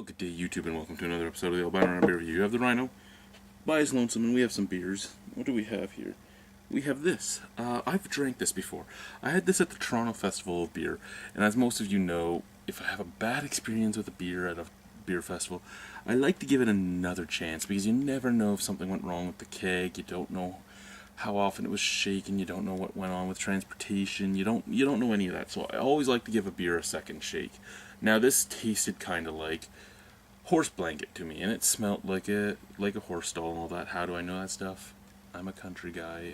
Well, good day, YouTube, and welcome to another episode of the Albino Rhino Beer Review. You have the Rhino by his lonesome, and we have some beers. What do we have here? We have this. I've drank this before. I had this at the Toronto Festival of Beer, and as most of you know, if I have a bad experience with a beer at a beer festival, I like to give it another chance, because you never know if something went wrong with the keg. You don't know how often it was shaken. You don't know what went on with transportation. You don't know any of that. So I always like to give a beer a second shake. Now this tasted kind of like horse blanket to me, and it smelled like a horse stall and all that. How do I know that stuff? I'm a country guy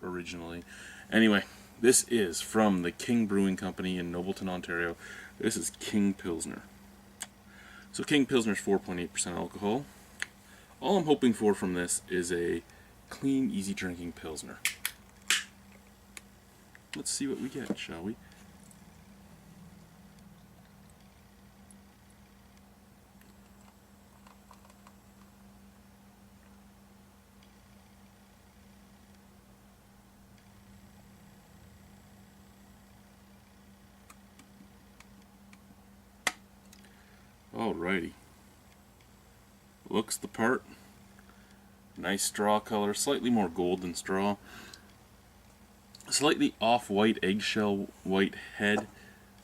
originally. Anyway, this is from the King Brewing Company in Nobleton, Ontario. This is King Pilsner. So King Pilsner is 4.8% alcohol. All I'm hoping for from this is a clean, easy drinking Pilsner. Let's see what we get, shall we? Alrighty. Looks the part. Nice straw color, slightly more gold than straw. Slightly off-white, eggshell white head.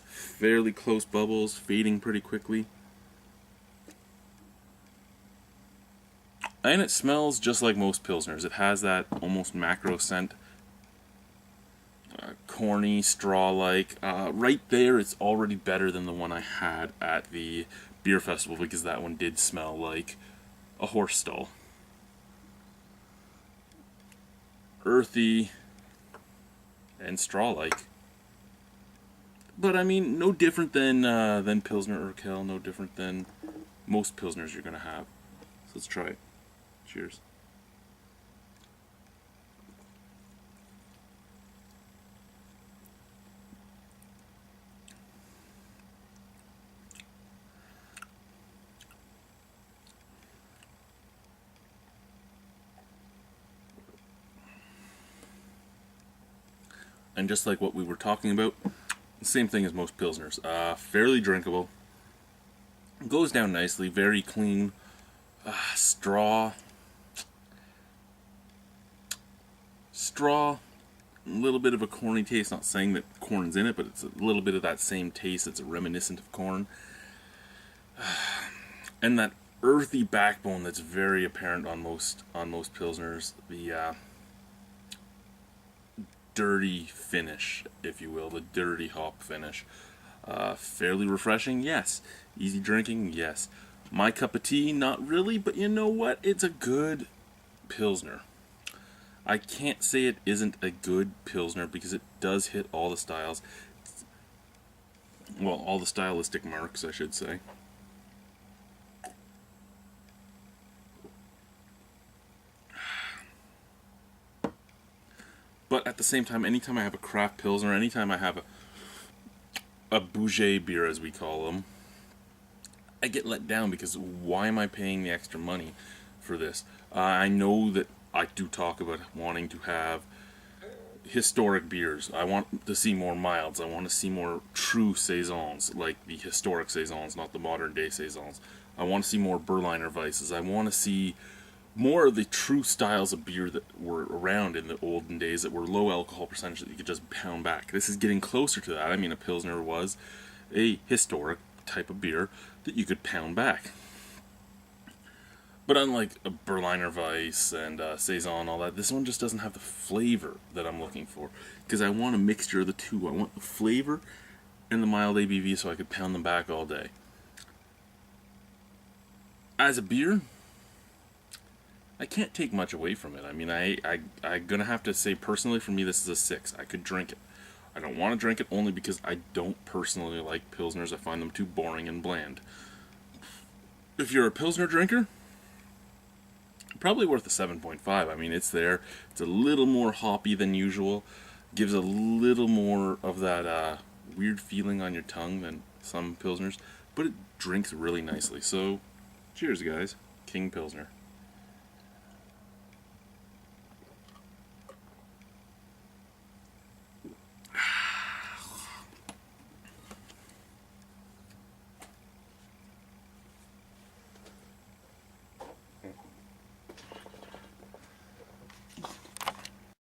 Fairly close bubbles, fading pretty quickly. And it smells just like most Pilsners. It has that almost macro scent. Corny, straw-like. Right there, it's already better than the one I had at the beer festival, because that one did smell like a horse stall. Earthy and straw-like, but I mean, no different than Pilsner Urquell, no different than most Pilsners you're gonna have. So let's try it. Cheers. And just like what we were talking about, same thing as most Pilsners. Fairly drinkable. Goes down nicely, very clean. Straw, a little bit of a corny taste. Not saying that corn's in it, but it's a little bit of that same taste. It's reminiscent of corn. And that earthy backbone that's very apparent on most Pilsners. The dirty finish, if you will, the dirty hop finish. Fairly refreshing, yes. Easy drinking, yes. My cup of tea, not really, but you know what? It's a good Pilsner. I can't say it isn't a good Pilsner, because it does hit all the styles. Well, all the stylistic marks, I should say. But at the same time, anytime I have a craft Pilsner, anytime I have a bougie beer, as we call them, I get let down, because why am I paying the extra money for this? I know that I do talk about wanting to have historic beers. I want to see more milds. I want to see more true saisons, like the historic saisons, not the modern day saisons. I want to see more Berliner Weisses. I want to see more of the true styles of beer that were around in the olden days, that were low alcohol percentage that you could just pound back. This is getting closer to that. I mean, a Pilsner was a historic type of beer that you could pound back. But unlike a Berliner Weiss and Saison and all that, this one just doesn't have the flavor that I'm looking for. Because I want a mixture of the two. I want the flavor and the mild ABV so I could pound them back all day. As a beer, I can't take much away from it. I mean, I'm gonna have to say, personally, for me, this is a 6. I could drink it. I don't want to drink it only because I don't personally like Pilsners. I find them too boring and bland. If you're a Pilsner drinker, probably worth a 7.5. I mean, it's there. It's a little more hoppy than usual. Gives a little more of that weird feeling on your tongue than some Pilsners. But it drinks really nicely. So, cheers, guys. King Pilsner.